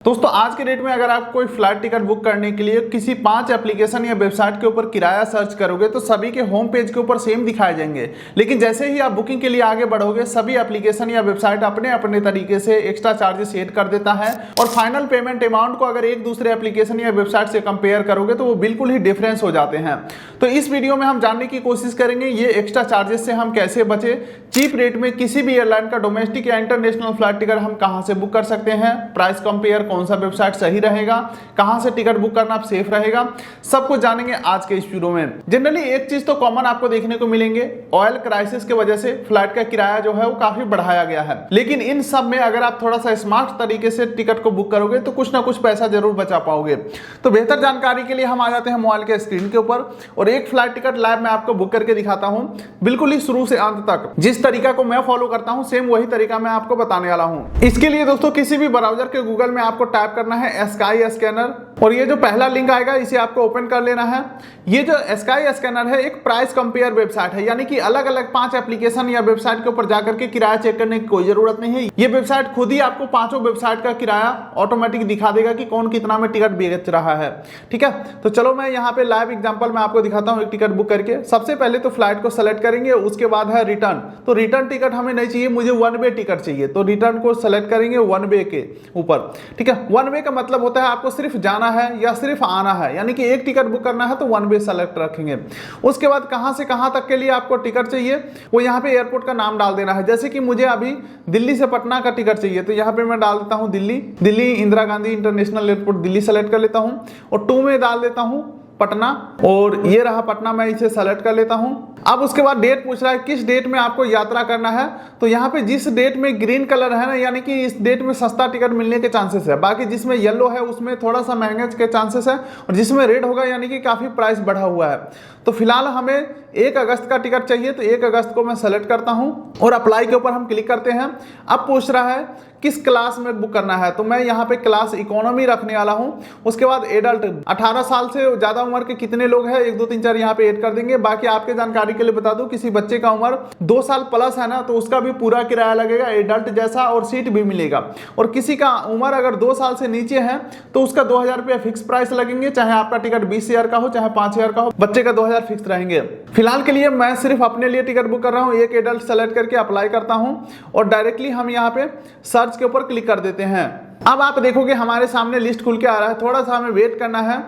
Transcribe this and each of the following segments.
दोस्तों आज के डेट में अगर आप कोई फ्लाइट टिकट बुक करने के लिए किसी 5 एप्लीकेशन या वेबसाइट के ऊपर किराया सर्च करोगे तो सभी के होम पेज के ऊपर सेम दिखाए जाएंगे। लेकिन जैसे ही आप बुकिंग के लिए आगे बढ़ोगे सभी एप्लीकेशन या वेबसाइट अपने अपने तरीके से एक्स्ट्रा चार्जेस सेट कर देता है और फाइनल पेमेंट अमाउंट को अगर एक दूसरे एप्लीकेशन या वेबसाइट से कंपेयर करोगे तो वो बिल्कुल ही डिफरेंस हो जाते हैं। तो इस वीडियो में हम जानने की कोशिश करेंगे ये एक्स्ट्रा चार्जेस से हम कैसे बचे, चीप रेट में किसी भी एयरलाइन का डोमेस्टिक या इंटरनेशनल फ्लाइट टिकट हम कहां से बुक कर सकते हैं, प्राइस कंपेयर, कौन सा वेबसाइट सही रहेगा, कहां से टिकट बुक करना सेफ रहेगा, सब कुछ जानेंगे आज के इस वीडियो में। जनरली एक चीज तो कॉमन आपको देखने को मिलेंगे, ऑयल क्राइसिस की वजह से फ्लाइट का किराया जो है वो काफी बढ़ाया गया है। लेकिन इन सब में अगर आप थोड़ा सा स्मार्ट तरीके से टिकट को बुक करोगे तो कुछ ना कुछ पैसा जरूर बचा पाओगे। तो बेहतर जानकारी के लिए हम आ जाते हैं मोबाइल के स्क्रीन के ऊपर और एक फ्लाइट टिकट लाइव मैं आपको बुक करके दिखाता हूं, बिल्कुल ही शुरू से अंत तक। जिस तरीका को मैं फॉलो करता हूं सेम वही तरीका मैं आपको बताने वाला हूं। इसके लिए दोस्तों किसी भी ब्राउजर के गूगल में आपको टाइप करना है स्काई स्कैनर और ये जो पहला लिंक आएगा इसे आपको ओपन कर लेना है। ये जो स्काई स्कैनर है एक प्राइस कंपेयर वेबसाइट है, यानी कि अलग अलग 5 एप्लीकेशन या वेबसाइट के ऊपर जाकर के किराया चेक करने की कोई जरूरत नहीं है। ये वेबसाइट खुद ही आपको 5 वेबसाइट का किराया ऑटोमेटिक दिखा देगा कि कौन कितना में टिकट बेच रहा है। ठीक है, तो चलो मैं यहाँ पे लाइव एग्जांपल में आपको दिखाता हूँ एक टिकट बुक करके। सबसे पहले तो फ्लाइट को सेलेक्ट करेंगे, उसके बाद है रिटर्न। तो रिटर्न टिकट हमें नहीं चाहिए, मुझे वन वे टिकट चाहिए। तो रिटर्न को सेलेक्ट करेंगे वन वे के ऊपर। ठीक है, वन वे का मतलब होता है आपको सिर्फ जाना है या सिर्फ आना है, यानी कि एक टिकट बुक करना है तो वन वे सेलेक्ट रखेंगे। उसके बाद कहां से कहां तक के लिए आपको टिकट चाहिए वो यहाँ पे एयरपोर्ट का नाम डाल देना है। जैसे कि मुझे अभी दिल्ली से पटना का टिकट चाहिए तो यहाँ पे मैं डाल देता हूँ Delhi Indira Gandhi international airport Delhi select कर लेता हूँ और 2 में डाल देता हूँ पटना और ये रहा पटना, मैं इसे सेलेक्ट कर लेता हूं। अब उसके बाद डेट पूछ रहा है किस डेट में आपको यात्रा करना है। तो यहाँ पे जिस डेट में ग्रीन कलर है ना, यानी कि इस डेट में सस्ता टिकट मिलने के चांसेस है। बाकी जिसमें येलो है उसमें थोड़ा सा महंगे के चांसेस है और जिसमें रेड होगा यानी कि काफी प्राइस बढ़ा हुआ है। तो फिलहाल हमें 1 अगस्त का टिकट चाहिए तो 1 अगस्त को मैं सेलेक्ट करता हूं और अप्लाई के ऊपर हम क्लिक करते हैं। अब पूछ रहा है किस क्लास में बुक करना है, तो मैं यहाँ पे क्लास इकोनॉमी रखने वाला हूँ। उसके बाद एडल्ट 18 साल से ज्यादा उम्र के कितने लोग हैं 1 2 3 4 यहाँ पे ऐड कर देंगे। बाकी आपके जानकारी के लिए बता दूं किसी बच्चे का उम्र 2 साल प्लस है ना तो उसका भी पूरा किराया लगेगा एडल्ट जैसा और सीट भी मिलेगा। और किसी का उम्र अगर 2 साल से नीचे है तो उसका 2000 रुपया फिक्स प्राइस लगेंगे, चाहे आपका टिकट 20,000 का हो चाहे 5,000 का हो, बच्चे का 2000 फिक्स रहेंगे। फिलहाल के लिए मैं सिर्फ अपने लिए टिकट बुक कर रहा हूँ, एक एडल्ट सेलेक्ट करके अप्लाई करता हूँ और डायरेक्टली हम यहाँ पे सर्च के ऊपर क्लिक कर देते हैं। अब आप देखोगे हमारे सामने लिस्ट खुल के आ रहा है, थोड़ा सा हमें वेट करना है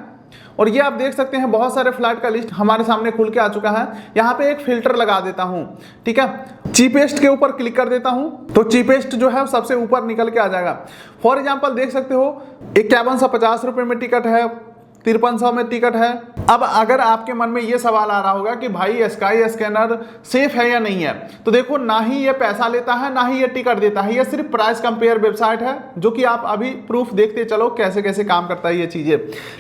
और ये आप देख सकते हैं बहुत सारे फ्लाइट का लिस्ट हमारे सामने खुल के आ चुका है। यहाँ पे एक फिल्टर लगा देता हूँ, ठीक है, चीपेस्ट के ऊपर क्लिक कर देता हूँ तो चीपेस्ट जो है सबसे ऊपर निकल के आ जाएगा। फॉर एग्जांपल देख सकते हो 5150 रुपए में टिकट है, 5300 में टिकट है। अब अगर आपके मन में ये सवाल आ रहा होगा कि भाई स्काई स्कैनर सेफ है या नहीं है, तो देखो ना ही ये पैसा लेता है ना ही ये टिकट देता है, ये सिर्फ प्राइस कंपेयर वेबसाइट है जो कि आप अभी प्रूफ देखते चलो कैसे कैसे काम करता है ये चीजें।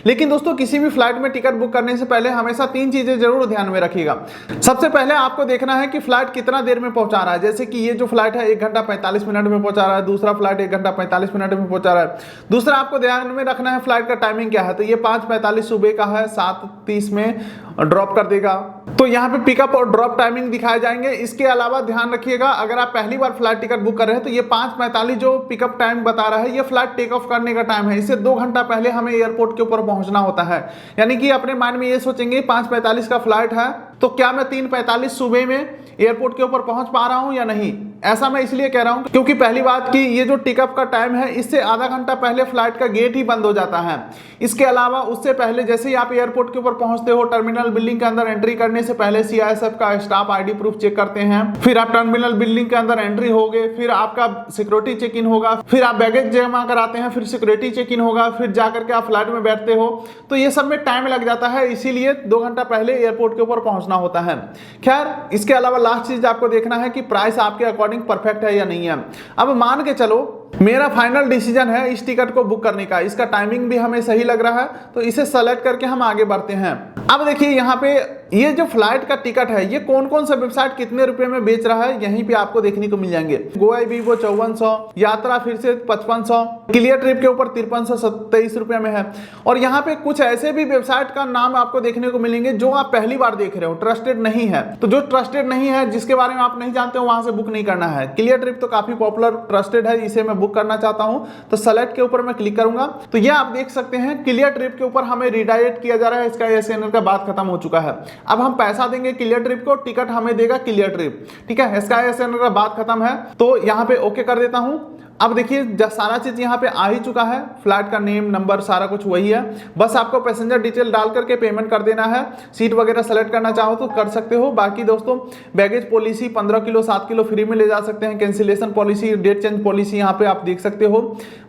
लेकिन दोस्तों किसी भी फ्लाइट में टिकट बुक करने से पहले हमेशा 3 चीजें जरूर ध्यान में रखिएगा। सबसे पहले आपको देखना है कि फ्लाइट कितना देर में पहुंचा रहा है। जैसे कि ये जो फ्लाइट है 1 घंटा 45 मिनट में पहुंचा रहा है, दूसरा फ्लाइट 1 घंटा 45 मिनट में पहुंचा रहा है। दूसरा आपको ध्यान में रखना है फ्लाइट का टाइमिंग क्या है, तो ये 5:45 सुबह का है, 7:30 में ड्रॉप कर देगा। तो यहाँ पे पिकअप और ड्रॉप टाइमिंग दिखाए जाएंगे। इसके अलावा ध्यान रखिएगा अगर आप पहली बार फ्लाइट टिकट बुक कर रहे हैं तो ये 5:45 जो पिकअप टाइम बता रहा है ये फ्लाइट टेक ऑफ करने का टाइम है। इससे 2 घंटा पहले हमें एयरपोर्ट के ऊपर पहुंचना होता है। यानी कि अपने माइंड में ये सोचेंगे 5:45 का फ्लाइट है तो क्या मैं 3:45 सुबह में एयरपोर्ट के ऊपर पहुंच पा रहा हूं या नहीं। ऐसा मैं इसलिए कह रहा हूं क्योंकि पहली बात कि ये जो टिकअप का टाइम है इससे आधा घंटा पहले फ्लाइट का गेट ही बंद हो जाता है। इसके अलावा उससे पहले जैसे ही आप एयरपोर्ट के ऊपर पहुंचते हो टर्मिनल बिल्डिंग के अंदर एंट्री करने से पहले सीआईएसएफ का स्टाफ आईडी प्रूफ चेक करते हैं। फिर आप टर्मिनल बिल्डिंग के अंदर एंट्री होगे, फिर आपका सिक्योरिटी चेक इन होगा, फिर आप बैगेज जमा कराते हैं, फिर सिक्योरिटी चेक इन होगा, फिर जाकर के आप फ्लाइट में बैठते हो। तो ये सब में टाइम लग जाता है, इसीलिए 2 घंटा पहले एयरपोर्ट के ऊपर पहुंचना होता है। खैर इसके अलावा लास्ट चीज आपको देखना है कि प्राइस आपके अकॉर्डिंग परफेक्ट है या नहीं है। अब मान के चलो मेरा फाइनल डिसीजन है इस टिकट को बुक करने का, इसका टाइमिंग भी हमें सही लग रहा है तो इसे सेलेक्ट करके हम आगे बढ़ते हैं। अब देखिए यहाँ पे ये जो फ्लाइट का टिकट है ये कौन कौन सा वेबसाइट कितने रुपए में बेच रहा है यहीं पे आपको देखने को मिल जाएंगे। GoIbibo 5400, यात्रा फिर से 5500, क्लियर ट्रिप के ऊपर 5323 रुपए में है। और यहाँ पे कुछ ऐसे भी वेबसाइट का नाम आपको देखने को मिलेंगे जो आप पहली बार देख रहे हो, ट्रस्टेड नहीं है। तो जो ट्रस्टेड नहीं है, जिसके बारे में आप नहीं जानते हो, वहां से बुक नहीं करना है। क्लियर ट्रिप तो काफी पॉपुलर ट्रस्टेड है, इसे मैं बुक करना चाहता हूं तो सेलेक्ट के ऊपर मैं क्लिक करूंगा। तो ये आप देख सकते हैं क्लियर ट्रिप के ऊपर हमें रिडायरेक्ट किया जा रहा है, इसका एसएनएल का बात खत्म हो चुका है। अब हम पैसा देंगे क्लियर ट्रिप को, टिकट हमें देगा क्लियर ट्रिप, ठीक है। इसका एसएनएल का बात खत्म है, तो यहाँ पे ओके कर देता हूं। अब देखिए सारा चीज यहाँ पे आ ही चुका है, फ्लाइट का नेम नंबर सारा कुछ वही है। बस आपको पैसेंजर डिटेल डाल करके पेमेंट कर देना है। सीट वगैरह सेलेक्ट करना चाहो तो कर सकते हो। बाकी दोस्तों baggage policy 15 kilo 7 kilo free में ले जा सकते हैं। Cancellation policy, date change policy यहाँ पे आप देख सकते हो।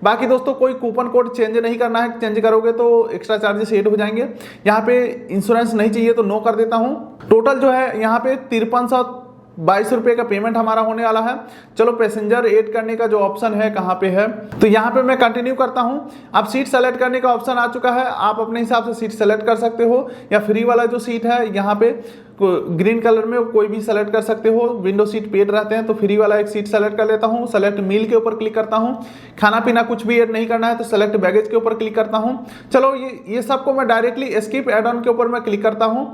बाकी दोस्तों कोई कूपन कोड चेंज नहीं करना है, चेंज करोगे तो एक्स्ट्रा चार्जेस ऐड हो जाएंगे। यहाँ पे इंश्योरेंस नहीं चाहिए तो नो कर देता हूँ। टोटल जो है यहाँ पे 5322 रुपए का पेमेंट हमारा होने वाला है। चलो पैसेंजर ऐड करने का जो ऑप्शन है कहाँ पे है, तो यहाँ पे मैं कंटिन्यू करता हूँ। अब सीट सेलेक्ट करने का ऑप्शन आ चुका है, आप अपने हिसाब से सीट सेलेक्ट कर सकते हो, या फ्री वाला जो सीट है यहाँ पे ग्रीन कलर में कोई भी सेलेक्ट कर सकते हो। विंडो सीट पेड रहते हैं तो फ्री वाला एक सीट सेलेक्ट कर लेता हूँ। सेलेक्ट मील के ऊपर क्लिक करता हूँ। खाना पीना कुछ भी ऐड नहीं करना है तो सेलेक्ट बैगेज के ऊपर क्लिक करता हूँ। चलो ये सबको मैं डायरेक्टली स्किप एड ऑन के ऊपर मैं क्लिक करता हूँ।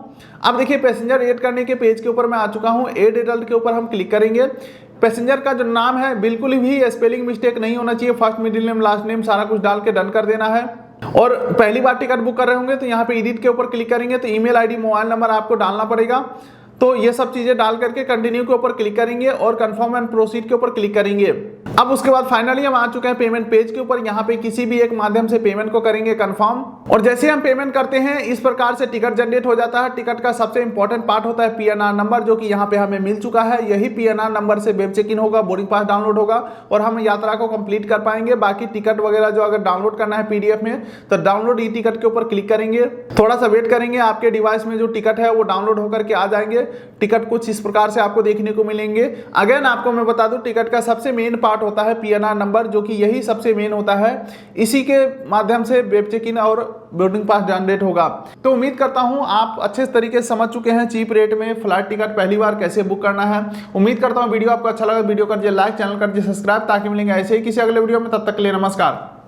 अब देखिए पैसेंजर ऐड करने के पेज के ऊपर मैं आ चुका हूँ। ऐड एडल्ट के ऊपर हम क्लिक करेंगे। पैसेंजर का जो नाम है बिल्कुल भी स्पेलिंग मिस्टेक नहीं होना चाहिए, first middle name last name सारा कुछ डाल के डन कर देना है। और पहली बार टिकट बुक कर रहे होंगे तो यहाँ पे एडिट के ऊपर क्लिक करेंगे तो ईमेल आईडी मोबाइल नंबर आपको डालना पड़ेगा। तो ये सब चीजें डाल करके कंटिन्यू के ऊपर क्लिक करेंगे और कंफर्म एंड प्रोसीड के ऊपर क्लिक करेंगे। अब उसके बाद फाइनली हम आ चुके हैं पेमेंट पेज के ऊपर। यहाँ पे किसी भी एक माध्यम से पेमेंट को करेंगे कंफर्म, और जैसे हम पेमेंट करते हैं इस प्रकार से टिकट जनरेट हो जाता है। टिकट का सबसे इंपॉर्टेंट पार्ट होता है पीएनआर नंबर, जो कि यहाँ पे हमें मिल चुका है। यही पीएनआर नंबर से वेब चेक इन होगा, बोर्डिंग पास डाउनलोड होगा और हम यात्रा को कंप्लीट कर पाएंगे। बाकी टिकट वगैरह जो अगर डाउनलोड करना है पीडीएफ में तो डाउनलोड ई टिकट के ऊपर क्लिक करेंगे। थोड़ा सा वेट करेंगे, आपके डिवाइस में जो टिकट है वो डाउनलोड होकर के आ जाएंगे। टिकट कुछ इस प्रकार से आपको देखने को मिलेंगे। अगेन आपको मैं बता दूं टिकट का सबसे मेन पार्ट होता है पीएनआर नंबर, जो कि यही सबसे मेन होता है। इसी के माध्यम से वेब चेक इन और बोर्डिंग पास जनरेट होगा। तो उम्मीद करता हूं आप अच्छे तरीके से समझ चुके हैं चीप रेट में फ्लाइट टिकट पहली बार कैसे बुक करना है। उम्मीद करता हूं वीडियो आपको अच्छा लगा। वीडियो कर दिए लाइक, चैनल कर दिए सब्सक्राइब, ताकि मिलेंगे ऐसे ही किसी अगले वीडियो में। तब तक के लिए नमस्कार।